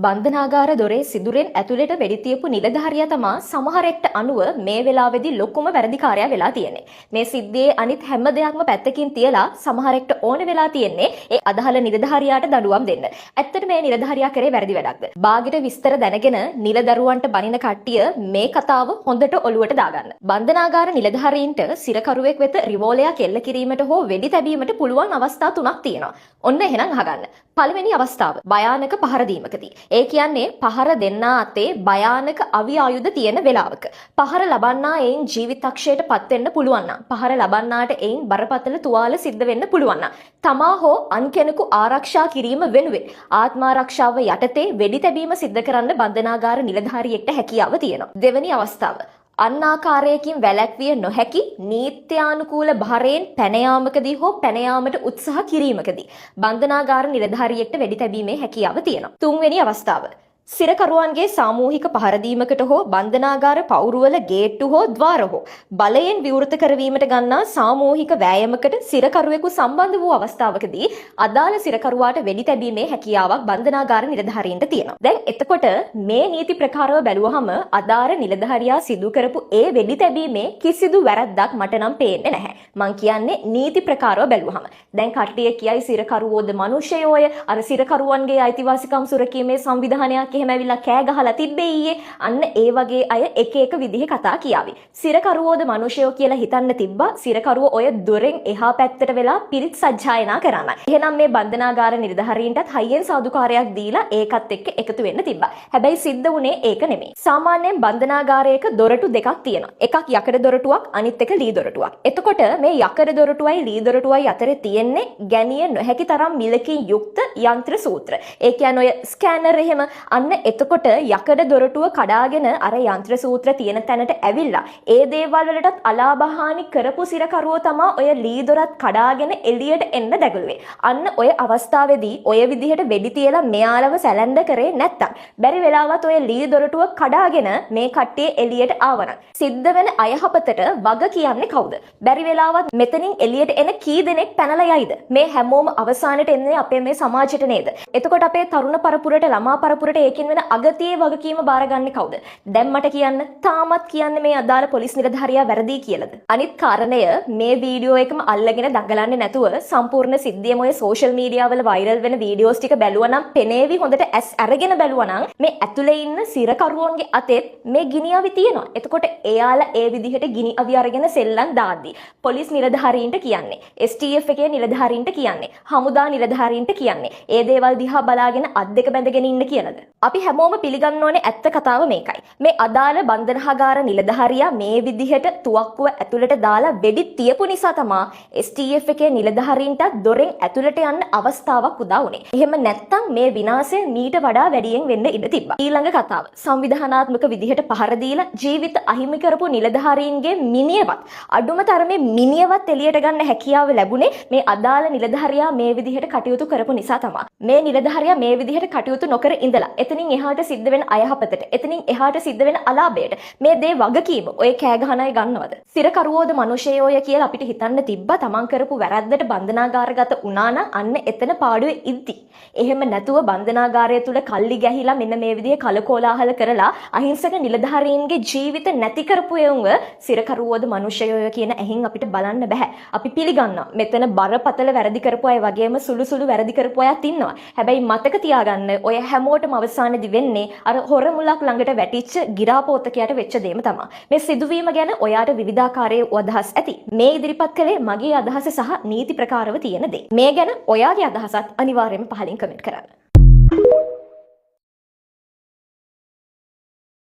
බන්ධනාගාර දොරේ සිදුරෙන් ඇතුළට වෙඩි තියපු නිලධාරියා තමා සමහරෙක්ට අනුව මේ වෙලාවේදී ලොකුම වැරදිකාරයා වෙලා තියෙන්නේ. මේ සිද්ධියේ අනිත් හැම දෙයක්ම පැත්තකින් තියලා සමහරෙක්ට ඕන වෙලා තියෙන්නේ ඒ අදහල නිලධාරියාට දඬුවම් දෙන්න. ඇත්තට මේ නිලධාරියා කරේ වැරදි වැඩක්ද? බාගෙට විස්තර දැනගෙන නිලදරුවන්ට බනින කට්ටිය මේ කතාව හොඳට ඔලුවට දාගන්න. බන්ධනාගාර නිලධාරීන්ට සිරකරුවෙක් වෙත රිවෝලයක් එල්ල කිරීමට හෝ වෙඩි තැබීමට පුළුවන් අවස්ථා තුනක් තියෙනවා. ඔන්න එහෙනම් අහගන්න. පළවෙනි අවස්ථාව භයානක පහර දීමකදී. ඒ කියන්නේ පහර දෙන්නා අතේ භයානක අවි ආයුධ තියෙන වෙලාවක. පහර ලබන්නා එයින් ජීවිතක්ෂයට පත් වෙන්න පුළුවන් නම්, පහර ලබන්නාට එයින් බරපතල තුවාල සිද්ධ වෙන්න පුළුවන් නම්, තමා හෝ අන් කෙනෙකු ආරක්ෂා කිරීම වෙනුවෙන් ආත්මාරක්ෂාව යටතේ වෙඩි තැබීම සිද්ධ කරන්න බන්ධනාගාර නිලධාරියෙක්ට හැකියාව තියෙනවා. දෙවෙනි අවස්ථාව අන්නාකාරයකින් වැළැක්විය නොහැකි නීත්‍යානුකූල භාරයෙන් පැන යාමකදී හෝ පැන යාමට උත්සාහ කිරීමකදී බන්ධනාගාර නිලධාරියෙක්ට වෙඩි තැබීමේ හැකියාව තියෙනවා. තුන්වෙනි අවස්ථාව සිරකරුවන්ගේ සාමූහික පහර දීමකට හෝ බන්ධනාගාර පවුරුවල ගේට්ටු හෝ ద్వාර හෝ බලයෙන් විවෘත කරවීමට ගන්නා සාමූහික වෑයමකට සිරකරුවෙකු සම්බන්ධ වූ අවස්ථාවකදී අදාළ සිරකරුවාට වෙඩි තැබීමේ හැකියාවක් බන්ධනාගාර නිලධාරීන්ට තියෙනවා. දැන් එතකොට මේ නීති ප්‍රකාරව බැලුවහම අදාළ නිලධාරියා සිදු කරපු ඒ වෙඩි තැබීමේ කිසිදු වැරද්දක් මට නම් පේන්නේ නැහැ. මං කියන්නේ නීති ප්‍රකාරව බැලුවහම. දැන් කට්ටිය කියයි සිරකරුවෝද මිනිස්සයෝය, අර සිරකරුවන්ගේ අයිතිවාසිකම් සුරකීමේ සංවිධානයක් එහෙම ඇවිල්ලා කෑ ගහලා තිබ්බේ ඊයේ. අන්න ඒ වගේ අය එක එක විදිහේ කතා කියාවි. සිරකරුවෝද මිනිස්සයෝ කියලා හිතන්න තිබ්බා. සිරකරුවෝ ඔය දොරෙන් එහා පැත්තට වෙලා පිරිත් සජ්ජායනා කරන්නයි. එහෙනම් මේ බන්ධනාගාර නිලධාරීන්ටත් හයියෙන් සාදුකාරයක් දීලා ඒකත් එක්ක එකතු වෙන්න තිබ්බා. හැබැයි සිද්ධ වුණේ ඒක නෙමෙයි. සාමාන්‍යයෙන් බන්ධනාගාරයක දොරටු දෙකක් තියෙනවා. එකක් යකඩ දොරටුවක්, අනිත් එක ලී දොරටුවක්. එතකොට මේ යකඩ දොරටුවයි ලී දොරටුවයි අතරේ තියෙන්නේ ගැනිය නොහැකි තරම් මිලකින් යුක්ත යන්ත්‍ර සූත්‍ර. ඒ කියන්නේ ඔය ස්කෑනර් එහෙම. අන්න එතකොට යකඩ දොරටුව කඩාගෙන අර යන්ත්‍ර සූත්‍ර තියෙන තැනට ඇවිල්ලා ඒ දේවල් වලටත් අලාභහානි කරපු සිරකරුවෝ තමා ඔය ලී දොරත් කඩාගෙන එළියට එන්න දැගලුවේ. අන්න ඔය අවස්ථාවේදී ඔය විදිහට වෙඩි තියලා මෙයාලව සැලැන්ඩ කරේ නැත්තම් බැරි වෙලාවත් ඔය ලී දොරටුව කඩාගෙන මේ කට්ටිය එළියට ආවනම් සිද්ධ වෙන අයහපතට වග කියන්නේ කවුද? බැරි වෙලාවත් මෙතනින් එළියට එන කී දෙනෙක් පැනලා යයිද? මේ හැමෝම අවසානට එන්නේ අපේ මේ සමාජයට නේද? එතකොට අපේ තරුණ පරපුරට, ළමා පරපුරට ඒකින් වෙන අගතියේ වගකීම බාරගන්නේ කවුද? දැන් මට කියන්න, තාමත් කියන්න මේ අදාළ පොලිස් නිලධාරියා වැරදි කියලාද? අනිත් කාරණය, මේ වීඩියෝ එකම අල්ලගෙන දඟලන්නේ නැතුව සම්පූර්ණ සිද්ධියම ඔය සෝෂල් මීඩියා වල වෛරල් වෙන වීඩියෝස් ටික බැලුවා නම් පෙනේවි. හොඳට ඇස් අරගෙන බැලුවා නම් මේ ඇතුලේ ඉන්න සිරකරුවන්ගේ අතේ මේ ගිනි අවි තියෙනවා. එතකොට එයාලා ඒ විදිහට ගිනි අවි අරගෙන සෙල්ලම් දාද්දි පොලිස් නිලධාරීන්ට කියන්නේ, STF එකේ නිලධාරීන්ට කියන්නේ, හමුදා නිලධාරීන්ට කියන්නේ ඒ දේවල් දිහා බලාගෙන අත් දෙක බැඳගෙන ඉන්න කියලාද? අපි හැමෝම පිළිගන්න ඕනේ ඇත්ත කතාව මේකයි. මේ අදාළ බන්ධනාගාර නිලධාරියා මේ විදිහට තුවක්කුව ඇතුළට දාලා වෙඩි තියපු නිසා තමා STF එකේ නිලධාරීන්ට දොරෙන් ඇතුළට යන්න අවස්ථාවක් උදා වුණේ. එහෙම නැත්නම් මේ විනාශය මීට වඩා වැඩියෙන් වෙන්න ඉඩ තිබ්බා. ඊළඟ කතාව, සංවිධානාත්මක විදිහට පහර දීලා ජීවිත අහිමි කරපු නිලධාරීන්ගේ මිනියවත්, අඩුම තරමේ මිනියවත් එළියට ගන්න හැකියාව ලැබුණේ මේ අදාළ නිලධාරියා මේ විදිහට කටයුතු කරපු නිසා තමා. මේ නිලධාරියා මේ විදිහට කටයුතු නොකර ඉඳලා එතනින් එහාට සිද්ධ වෙන අයහපතට, එතනින් එහාට සිද්ධ වෙන අලාභයට මේ දේ වගකීම ඔය කෑ ගහන අය ගන්නවද? සිරකරුවෝද මිනිස්සයෝය කියලා අපිට හිතන්න තිබ්බා. තමන් කරපු වැරද්දට බන්ධනාගාරගත වුණා නම් අන්න එතන පාඩුවේ ඉද්දි. එහෙම නැතුව බන්ධනාගාරය තුල කල්ලි ගැහිලා මෙන්න මේ විදිහේ කලකෝලාහල කරලා අහිංසක නිලධාරීන්ගේ ජීවිත නැති කරපු එවුන්ව සිරකරුවෝද මිනිස්සයෝය කියන ඇහින් අපිට බලන්න බෑ. අපි පිළිගන්නවා මෙතන බරපතල වැරදි කරපු අය වගේම සුළු සුළු වැරදි කරපු අයත් ඉන්නවා. හැබැයි මතක තියාගන්න, ඔය හැමෝටම අවසානයේදී වෙන්නේ අර හොර මුලක් ළඟට වැටිච්ච ගිරාපෝතකයට වෙච්ච දේම තමයි. මේ සිදුවීම ගැන ඔයාට විවිධාකාරයේ අදහස් ඇති. මේ ඉදිරිපත් කළේ මගේ අදහස සහ නීති ප්‍රකාරව තියෙන දේ. මේ ගැන ඔයාගේ අදහසත් අනිවාර්යයෙන්ම පහලින් කමෙන්ට් කරන්න.